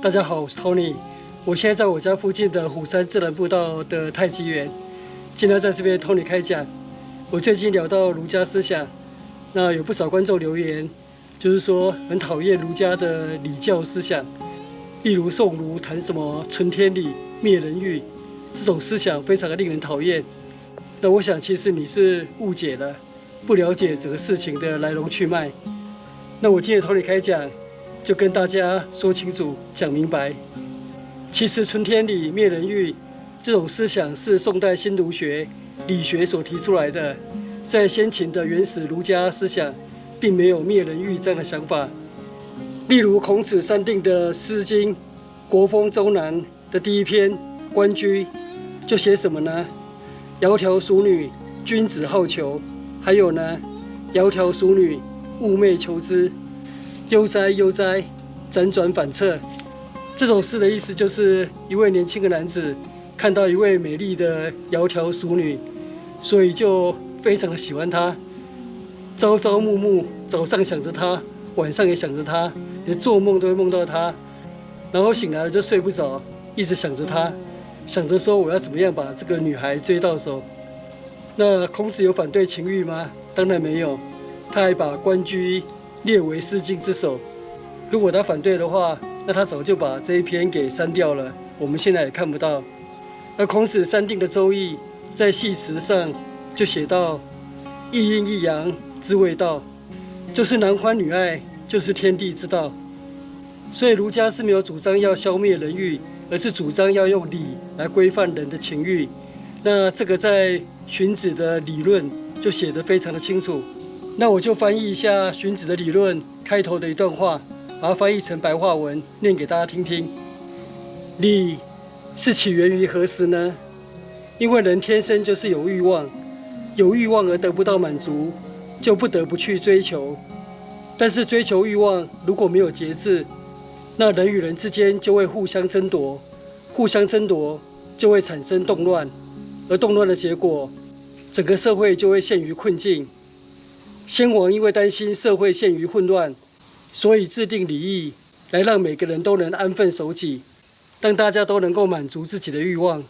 大家好，我是 Tony，我现在在我家附近的虎山自然步道的太极园，今天在这边 Tony 开讲。我最近聊到儒家思想，那有不少观众留言，就是说很讨厌儒家的礼教思想，例如宋儒谈什么存天理、灭人欲，这种思想非常的令人讨厌。那我想其实你是误解了，不了解整个事情的来龙去脉。那我今天 Tony 开讲，就跟大家说清楚、讲明白。其实存天理、灭人欲这种思想是宋代新儒学、理学所提出来的，在先秦的原始儒家思想，并没有灭人欲这样的想法。例如孔子删定的《诗经·国风·周南》的第一篇《关雎》，就写什么呢？窈窕淑女，君子好逑。还有呢，窈窕淑女，寤寐求之。悠哉悠哉，辗转反侧。这首诗的意思就是一位年轻的男子看到一位美丽的窈窕淑女，所以就非常的喜欢她，朝朝暮暮，早上想着她，晚上也想着她，连做梦都会梦到她，然后醒来了就睡不着，一直想着她，想着说我要怎么样把这个女孩追到手。那孔子有反对情欲吗？当然没有，他还把《关雎》列为诗经之首。如果他反对的话，那他早就把这一篇给删掉了，我们现在也看不到。而孔子删定的《周易》在系辞上就写到：一阴一阳之谓道，就是男欢女爱，就是天地之道。所以儒家是没有主张要消灭人欲，而是主张要用礼来规范人的情欲。那这个在荀子的理论就写得非常的清楚。那我就翻译一下荀子的理论开头的一段话，把它翻译成白话文，念给大家听听。礼是起源于何时呢？因为人天生就是有欲望，有欲望而得不到满足，就不得不去追求。但是追求欲望如果没有节制，那人与人之间就会互相争夺，互相争夺就会产生动乱，而动乱的结果，整个社会就会陷于困境。先王因为担心社会陷于混乱，所以制定礼义，来让每个人都能安分守己，让大家都能够满足自己的欲望。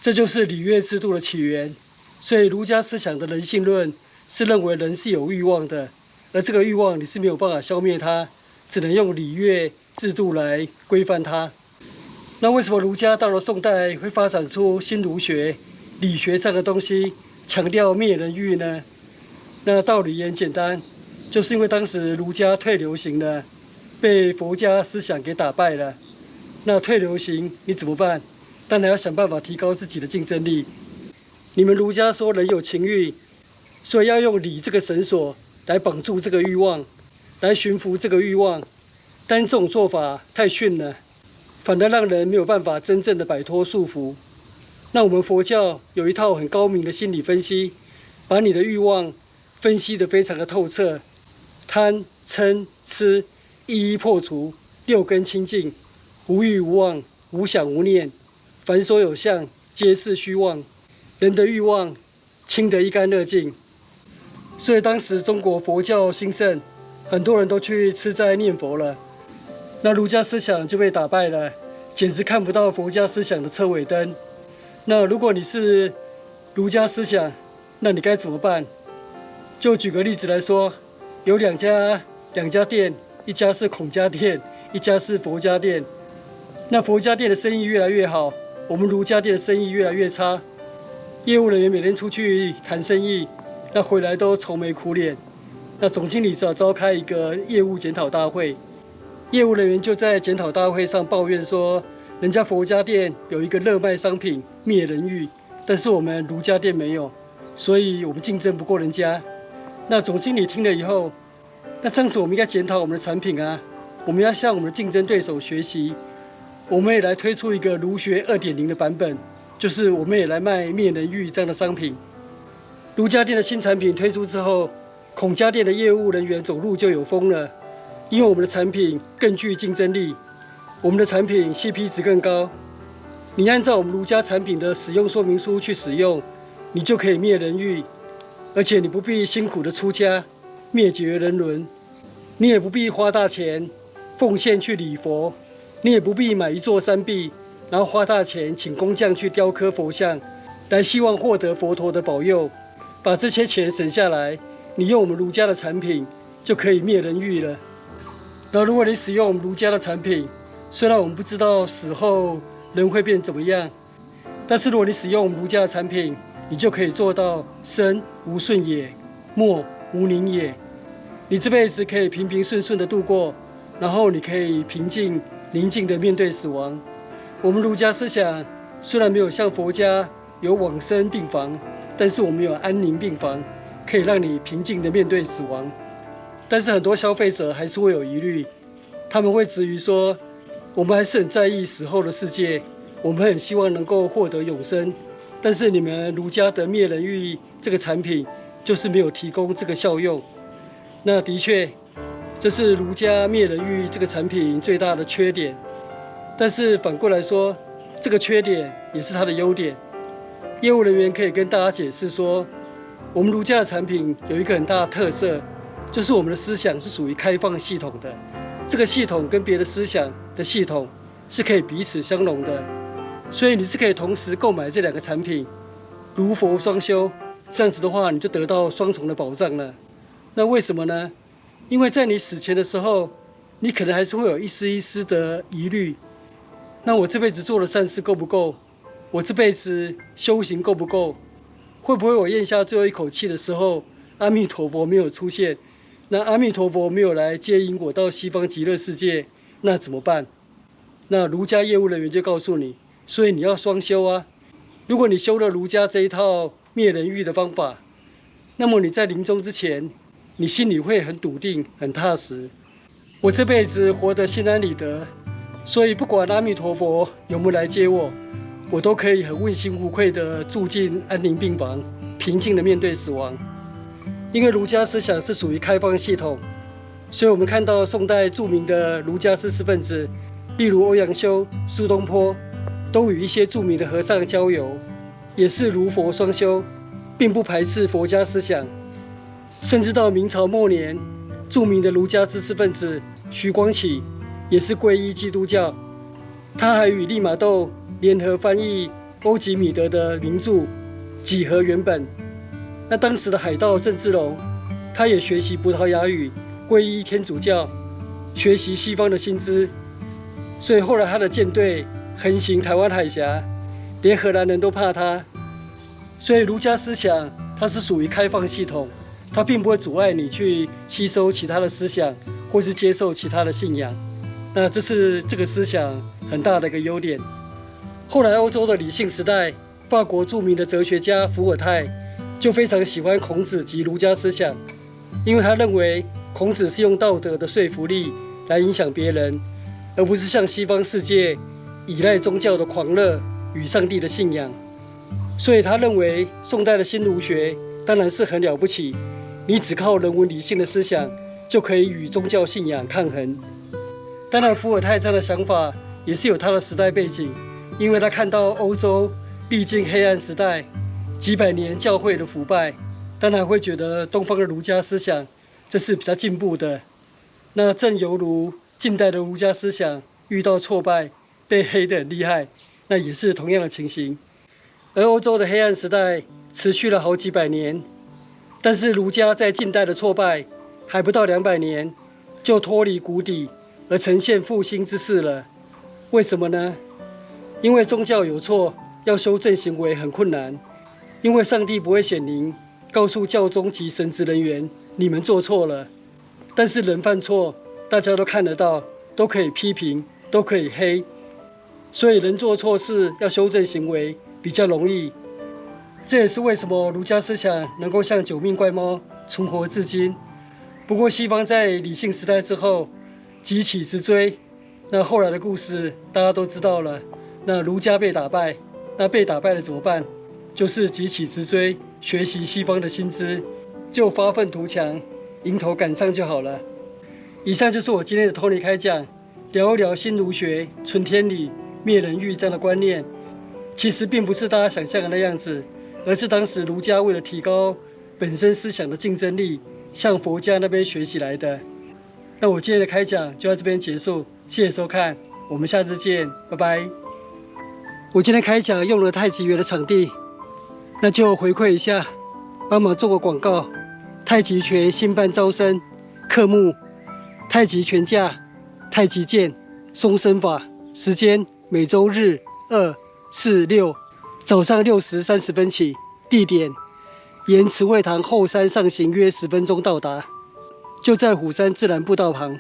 这就是礼乐制度的起源。所以儒家思想的人性论是认为人是有欲望的，而这个欲望你是没有办法消灭它，只能用礼乐制度来规范它。那为什么儒家到了宋代会发展出新儒学、理学这样的东西，强调灭人欲呢？那道理也很简单，就是因为当时儒家退流行了，被佛家思想给打败了。那退流行你怎么办？当然要想办法提高自己的竞争力。你们儒家说人有情欲，所以要用礼这个绳索来绑住这个欲望，来驯服这个欲望。但这种做法太逊了，反而让人没有办法真正的摆脱束缚。那我们佛教有一套很高明的心理分析，把你的欲望分析得非常的透彻，贪、嗔、痴一一破除，六根清净，无欲无望，无想无念，凡所有相，皆是虚妄。人的欲望清得一干二净。所以当时中国佛教兴盛，很多人都去吃斋念佛了，那儒家思想就被打败了，简直看不到佛家思想的车尾灯。那如果你是儒家思想，那你该怎么办？就举个例子来说，有两家店，一家是孔家店，一家是佛家店。那佛家店的生意越来越好，我们儒家店的生意越来越差。业务人员每天出去谈生意，那回来都愁眉苦脸。那总经理只好召开一个业务检讨大会，业务人员就在检讨大会上抱怨说，人家佛家店有一个热卖商品灭人欲，但是我们儒家店没有，所以我们竞争不过人家。那总经理听了以后，那这样子我们应该检讨我们的产品啊，我们要向我们的竞争对手学习，我们也来推出一个儒学 2.0 的版本，就是我们也来卖灭人欲这样的商品。儒家店的新产品推出之后，孔家店的业务人员走路就有风了，因为我们的产品更具竞争力，我们的产品 CP 值更高。你按照我们儒家产品的使用说明书去使用，你就可以灭人欲，而且你不必辛苦的出家灭绝人伦，你也不必花大钱奉献去礼佛，你也不必买一座山壁，然后花大钱请工匠去雕刻佛像，来希望获得佛陀的保佑。把这些钱省下来，你用我们儒家的产品就可以灭人欲了。然后如果你使用我们儒家的产品，虽然我们不知道死后人会变怎么样，但是如果你使用我们儒家的产品，你就可以做到生无顺也，末无宁也。你这辈子可以平平顺顺的度过，然后你可以平静宁静的面对死亡。我们儒家思想虽然没有像佛家有往生病房，但是我们有安宁病房，可以让你平静的面对死亡。但是很多消费者还是会有疑虑，他们会质疑说，我们还是很在意死后的世界，我们很希望能够获得永生，但是你们儒家的灭人欲这个产品就是没有提供这个效用。那的确，这是儒家灭人欲这个产品最大的缺点。但是反过来说，这个缺点也是它的优点。业务人员可以跟大家解释说，我们儒家的产品有一个很大的特色，就是我们的思想是属于开放系统的。这个系统跟别的思想的系统是可以彼此相容的，所以你是可以同时购买这两个产品，儒佛双修。这样子的话，你就得到双重的保障了。那为什么呢？因为在你死前的时候，你可能还是会有一丝一丝的疑虑。那我这辈子做的善事够不够？我这辈子修行够不够？会不会我咽下最后一口气的时候，阿弥陀佛没有出现？那阿弥陀佛没有来接引我到西方极乐世界，那怎么办？那儒家业务人员就告诉你，所以你要双修啊。如果你修了儒家这一套灭人欲的方法，那么你在临终之前，你心里会很笃定、很踏实。我这辈子活得心安理得，所以不管阿弥陀佛有没有来接我，我都可以很问心无愧地住进安宁病房，平静地面对死亡。因为儒家思想是属于开放系统，所以我们看到宋代著名的儒家知识分子，例如欧阳修、苏东坡，都与一些著名的和尚交游，也是儒佛双修，并不排斥佛家思想。甚至到明朝末年，著名的儒家知识分子徐光启也是皈依基督教，他还与利玛窦联合翻译欧几米德的名著《几何原本》。那当时的海盗郑芝龙，他也学习葡萄牙语，皈依天主教，学习西方的新知，所以后来他的舰队横行台湾海峡，连荷兰人都怕他。所以儒家思想它是属于开放系统，它并不会阻碍你去吸收其他的思想，或是接受其他的信仰。那这是这个思想很大的一个优点。后来欧洲的理性时代，法国著名的哲学家伏尔泰就非常喜欢孔子及儒家思想，因为他认为孔子是用道德的说服力来影响别人，而不是像西方世界依赖宗教的狂热与上帝的信仰。所以他认为宋代的新儒学当然是很了不起，你只靠人文理性的思想就可以与宗教信仰抗衡。当然伏尔泰这样的想法也是有他的时代背景，因为他看到欧洲历经黑暗时代几百年教会的腐败，当然会觉得东方的儒家思想这是比较进步的。那正犹如近代的儒家思想遇到挫败被黑得很厉害，那也是同样的情形。而欧洲的黑暗时代持续了好几百年，但是儒家在近代的挫败还不到200年就脱离谷底而呈现复兴之势了。为什么呢？因为宗教有错，要修正行为很困难，因为上帝不会显灵告诉教宗及神职人员你们做错了。但是人犯错大家都看得到，都可以批评，都可以黑，所以人做错事要修正行为比较容易。这也是为什么儒家思想能够像九命怪猫存活至今。不过西方在理性时代之后急起直追，那后来的故事大家都知道了。那儒家被打败，那被打败了怎么办？就是急起直追，学习西方的新知，就发愤图强，迎头赶上就好了。以上就是我今天的Tony开讲，聊一聊新儒学、存天理、灭人欲这样的观念。其实并不是大家想象的那样子，而是当时儒家为了提高本身思想的竞争力，向佛家那边学习来的。那我今天的开讲就到这边结束，谢谢收看。我们下次见，拜拜。我今天开讲用了太极拳的场地，那就回馈一下，帮忙做个广告。太极拳新班招生，科目太极拳架、太极剑、松身法，时间每周日2、4、6，早上6时30分起，地点沿慈惠堂后山上行约10分钟到达，就在虎山自然步道旁。